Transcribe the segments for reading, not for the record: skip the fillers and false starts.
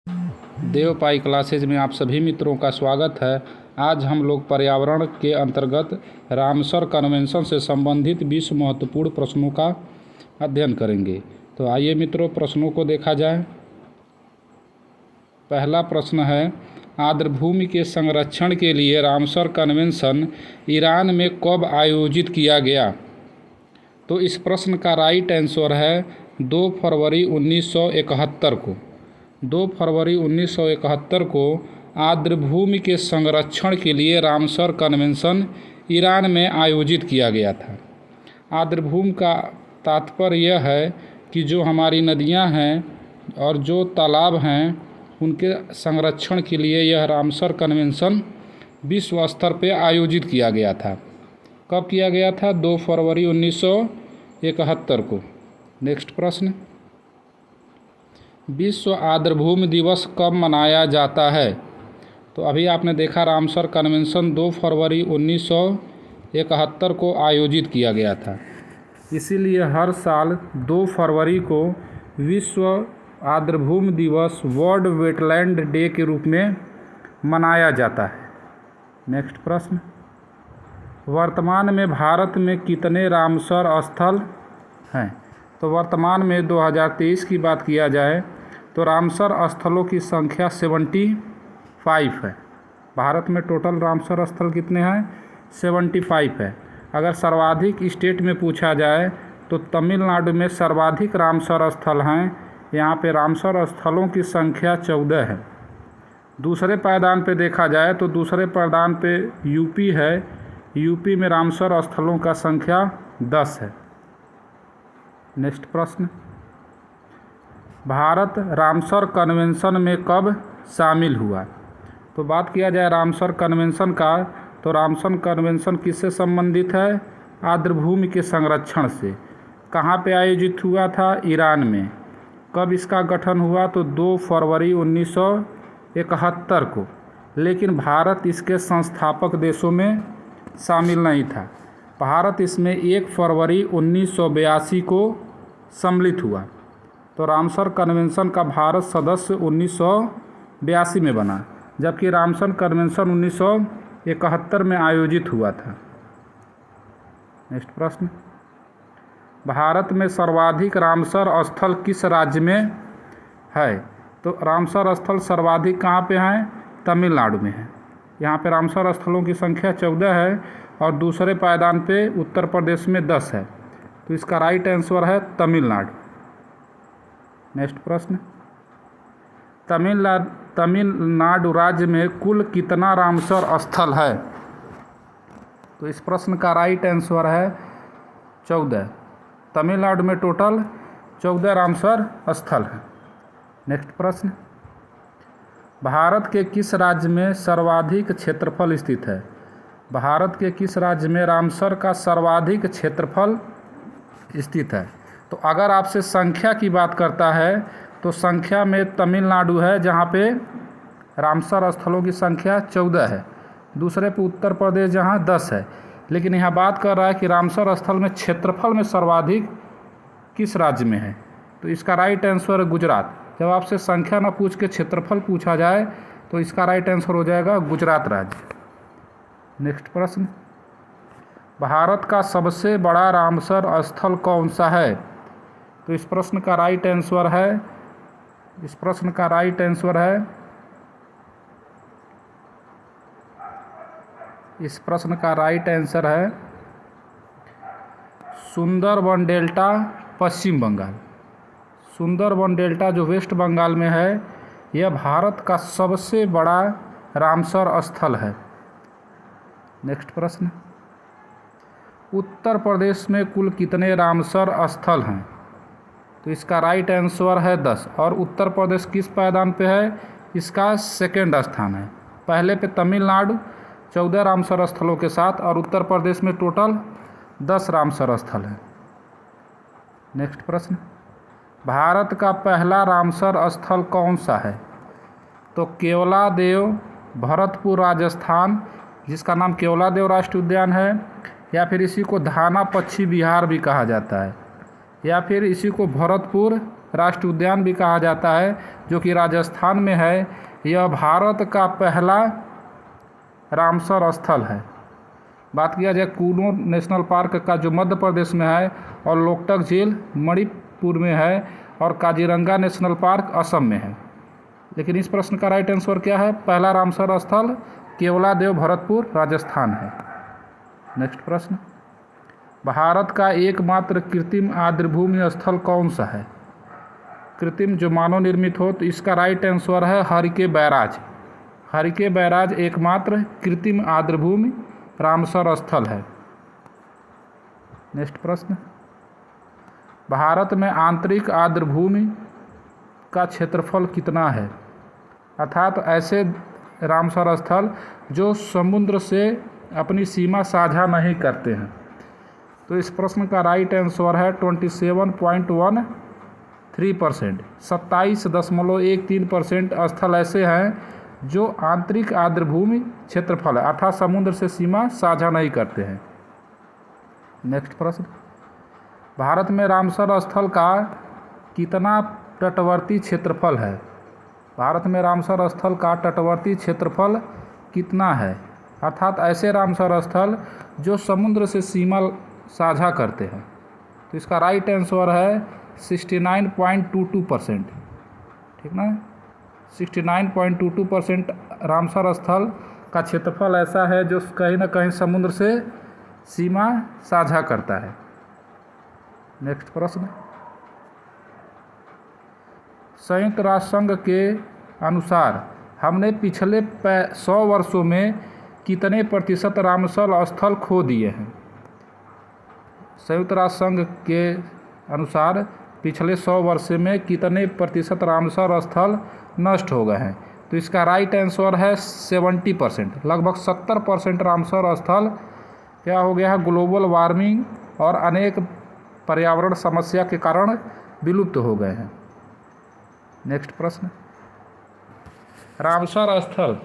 देवपाई classes में आप सभी मित्रों का स्वागत है। आज हम लोग पर्यावरण के अंतर्गत रामसर कन्वेंशन से संबंधित 20 महत्वपूर्ण प्रश्नों का अध्ययन करेंगे। तो आइए मित्रों, प्रश्नों को देखा जाए। पहला प्रश्न है, आर्द्रभूमि के संरक्षण के लिए रामसर कन्वेंशन ईरान में कब आयोजित किया गया? तो इस प्रश्न का राइट आंसर है 2 फरवरी 1971 को। 2 फरवरी 1971 को आर्द्रभूमि के संरक्षण के लिए रामसर कन्वेंशन ईरान में आयोजित किया गया था। आर्द्रभूमि का तात्पर्य यह है कि जो हमारी नदियां हैं और जो तालाब हैं उनके संरक्षण के लिए यह रामसर कन्वेंशन विश्व स्तर पर आयोजित किया गया था। कब किया गया था? 2 फरवरी 1971 को। नेक्स्ट प्रश्न, विश्व आर्द्रभूमि दिवस कब मनाया जाता है? तो अभी आपने देखा रामसर कन्वेंशन 2 फरवरी 1971 को आयोजित किया गया था, इसीलिए हर साल 2 फरवरी को विश्व आर्द्रभूमि दिवस वर्ल्ड वेटलैंड डे के रूप में मनाया जाता है। नेक्स्ट प्रश्न, वर्तमान में भारत में कितने रामसर स्थल हैं? तो वर्तमान में 2023 की बात किया जाए तो रामसर स्थलों की संख्या 75 है। भारत में टोटल रामसर स्थल कितने हैं? 75 है। अगर सर्वाधिक स्टेट में पूछा जाए तो तमिलनाडु में सर्वाधिक रामसर स्थल हैं। यहाँ पे रामसर स्थलों की संख्या 14 है। दूसरे पायदान पे देखा जाए तो दूसरे पायदान पे यूपी है। यूपी में रामसर स्थलों का संख्या 10 है। नेक्स्ट प्रश्न, भारत रामसर कन्वेंशन में कब शामिल हुआ? तो बात किया जाए रामसर कन्वेंशन का तो रामसर कन्वेंशन किससे संबंधित है? आर्द्रभूमि के संरक्षण से। कहाँ पे आयोजित हुआ था? ईरान में। कब इसका गठन हुआ? तो 2 फरवरी 1971 को। लेकिन भारत इसके संस्थापक देशों में शामिल नहीं था। भारत इसमें 1 फरवरी 1982 को सम्मिलित हुआ। तो रामसर कन्वेंशन का भारत सदस्य 1982 में बना, जबकि रामसर कन्वेंशन 1971 में आयोजित हुआ था। नेक्स्ट प्रश्न, भारत में सर्वाधिक रामसर स्थल किस राज्य में है? तो रामसर स्थल सर्वाधिक कहाँ पे हैं? तमिलनाडु में है। यहाँ पे रामसर स्थलों की संख्या 14 है और दूसरे पायदान पे उत्तर प्रदेश में 10 है। तो इसका राइट आंसर है तमिलनाडु। नेक्स्ट प्रश्न, तमिलनाडु राज्य में कुल कितना रामसर स्थल है? तो इस प्रश्न का राइट आंसर है 14। तमिलनाडु में टोटल 14 रामसर स्थल हैं। नेक्स्ट प्रश्न, भारत के किस राज्य में सर्वाधिक क्षेत्रफल स्थित है? भारत के किस राज्य में रामसर का सर्वाधिक क्षेत्रफल स्थित है? तो अगर आपसे संख्या की बात करता है तो संख्या में तमिलनाडु है, जहाँ पे रामसर स्थलों की संख्या 14 है। दूसरे पे उत्तर प्रदेश जहाँ 10 है। लेकिन यहाँ बात कर रहा है कि रामसर स्थल में क्षेत्रफल में सर्वाधिक किस राज्य में है? तो इसका राइट आंसर है गुजरात। जब आपसे संख्या ना पूछ के क्षेत्रफल पूछा जाए तो इसका राइट आंसर हो जाएगा गुजरात राज्य। नेक्स्ट प्रश्न, भारत का सबसे बड़ा रामसर स्थल कौन सा है? तो इस प्रश्न का राइट आंसर है सुंदरबन डेल्टा, पश्चिम बंगाल। सुंदरबन डेल्टा जो वेस्ट बंगाल में है, यह भारत का सबसे बड़ा रामसर स्थल है। नेक्स्ट प्रश्न, उत्तर प्रदेश में कुल कितने रामसर स्थल हैं? तो इसका राइट आंसर है 10। और उत्तर प्रदेश किस पायदान पे है? इसका सेकेंड स्थान है। पहले पे तमिलनाडु 14 रामसर स्थलों के साथ और उत्तर प्रदेश में टोटल 10 रामसर स्थल हैं। नेक्स्ट प्रश्न, भारत का पहला रामसर स्थल कौन सा है? तो केवलादेव, भरतपुर राजस्थान, जिसका नाम केवलादेव राष्ट्रीय उद्यान है, या फिर इसी को धाना पक्षी विहार भी कहा जाता है, या फिर इसी को भरतपुर राष्ट्रीय उद्यान भी कहा जाता है, जो कि राजस्थान में है। यह भारत का पहला रामसर स्थल है। बात किया जाए कूनो नेशनल पार्क का, जो मध्य प्रदेश में है, और लोकटक झील मणिपुर में है, और काजीरंगा नेशनल पार्क असम में है। लेकिन इस प्रश्न का राइट आंसर क्या है? पहला रामसर स्थल केवलादेव भरतपुर राजस्थान है। नेक्स्ट प्रश्न, भारत का एकमात्र कृत्रिम आर्द्रभूमि स्थल कौन सा है? कृत्रिम जो मानव निर्मित हो, तो इसका राइट आंसर है हरिके बैराज। हरिके बैराज एकमात्र कृत्रिम आर्द्रभूमि रामसर स्थल है। नेक्स्ट प्रश्न, भारत में आंतरिक आर्द्रभूमि का क्षेत्रफल कितना है? अर्थात ऐसे रामसर स्थल जो समुद्र से अपनी सीमा साझा नहीं करते हैं। तो इस प्रश्न का राइट आंसर है 27.13%। 27.13% स्थल ऐसे हैं जो आंतरिक आर्द्रभूमि क्षेत्रफल है, अर्थात समुद्र से सीमा साझा नहीं करते हैं। नेक्स्ट प्रश्न, भारत में रामसर स्थल का कितना तटवर्ती क्षेत्रफल है? भारत में रामसर स्थल का तटवर्ती क्षेत्रफल कितना है? अर्थात ऐसे रामसर स्थल जो समुद्र से सीमा साझा करते हैं। तो इसका राइट आंसर है 69.22%। ठीक ना, 69.22% रामसर स्थल का क्षेत्रफल ऐसा है जो कहीं ना कहीं समुद्र से सीमा साझा करता है। नेक्स्ट प्रश्न, संयुक्त राष्ट्र संघ के अनुसार हमने पिछले 100 वर्षों में कितने प्रतिशत रामसर स्थल खो दिए हैं? संयुक्त राष्ट्र संघ के अनुसार पिछले 100 वर्ष में कितने प्रतिशत रामसर स्थल नष्ट हो गए हैं? तो इसका राइट आंसर है 70%। लगभग 70% रामसर स्थल क्या हो गया है? ग्लोबल वार्मिंग और अनेक पर्यावरण समस्या के कारण विलुप्त हो गए हैं। नेक्स्ट प्रश्न, रामसर स्थल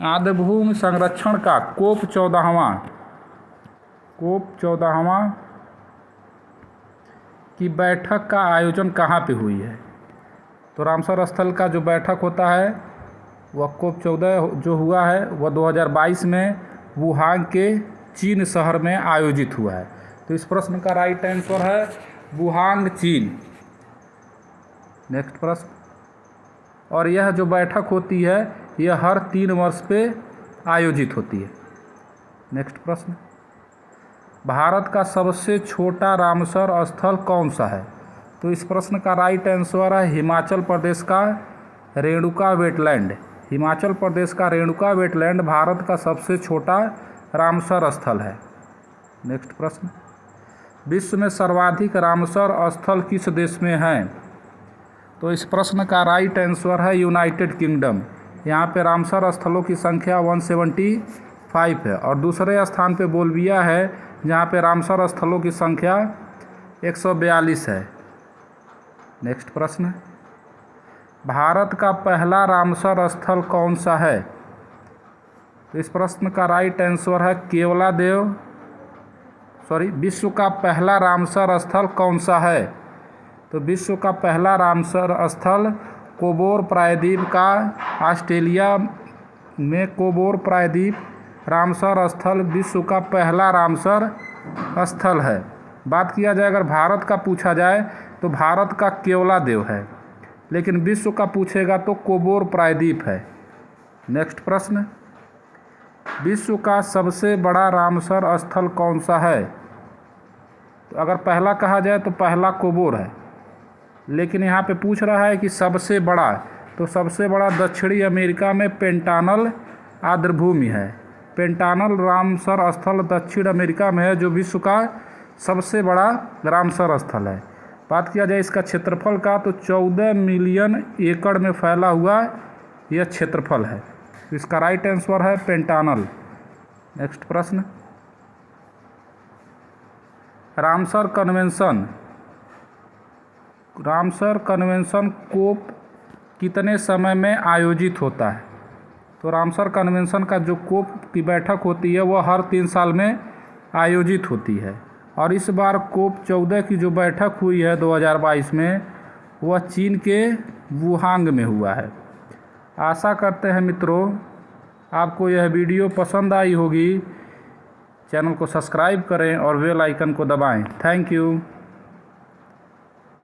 आर्द्रभूमि संरक्षण का कोप 14वां की बैठक का आयोजन कहाँ पे हुई है? तो रामसर स्थल का जो बैठक होता है वह कोप 14 जो हुआ है वह 2022 में वुहान के चीन शहर में आयोजित हुआ है। तो इस प्रश्न का राइट आंसर है वुहान, चीन। नेक्स्ट प्रश्न, और यह जो बैठक होती है यह हर 3 वर्ष पे आयोजित होती है। नेक्स्ट प्रश्न, भारत का सबसे छोटा रामसर स्थल कौन सा है? तो इस प्रश्न का राइट आंसर है हिमाचल प्रदेश का रेणुका वेटलैंड। हिमाचल प्रदेश का रेणुका वेटलैंड भारत का सबसे छोटा रामसर स्थल है। नेक्स्ट प्रश्न, विश्व में सर्वाधिक रामसर स्थल किस देश में हैं? तो इस प्रश्न का राइट आंसर है यूनाइटेड किंगडम। यहाँ पे रामसर स्थलों की संख्या 175 है, और दूसरे स्थान पे बोलबिया है जहाँ पे रामसर स्थलों की संख्या 142 है। नेक्स्ट प्रश्न, भारत का पहला रामसर स्थल कौन सा है? तो इस प्रश्न का राइट आंसर है विश्व का पहला रामसर स्थल कौन सा है? तो विश्व का पहला रामसर स्थल कोबोर प्रायद्वीप का ऑस्ट्रेलिया में कोबोर प्रायद्वीप रामसर स्थल विश्व का पहला रामसर स्थल है। बात किया जाए अगर भारत का पूछा जाए तो भारत का केवलादेव है, लेकिन विश्व का पूछेगा तो कोबोर प्रायद्वीप है। नेक्स्ट प्रश्न, विश्व का सबसे बड़ा रामसर स्थल कौन सा है? तो अगर पहला कहा जाए तो पहला कोबोर है, लेकिन यहाँ पे पूछ रहा है कि सबसे बड़ा, तो सबसे बड़ा दक्षिणी अमेरिका में पेंटानल आर्द्रभूमि है। पेंटानल रामसर स्थल दक्षिण अमेरिका में है, जो विश्व का सबसे बड़ा रामसर स्थल है। बात किया जाए इसका क्षेत्रफल का तो 14 मिलियन एकड़ में फैला हुआ यह क्षेत्रफल है। इसका राइट आंसर है पेंटानल। नेक्स्ट प्रश्न, रामसर कन्वेंशन कोप कितने समय में आयोजित होता है? तो रामसर कन्वेंशन का जो कोप की बैठक होती है वह हर 3 साल में आयोजित होती है, और इस बार कोप 14 की जो बैठक हुई है 2022 में वह चीन के वुहांग में हुआ है। आशा करते हैं मित्रों आपको यह वीडियो पसंद आई होगी। चैनल को सब्सक्राइब करें और बेल आइकन को दबाएं। Thank you.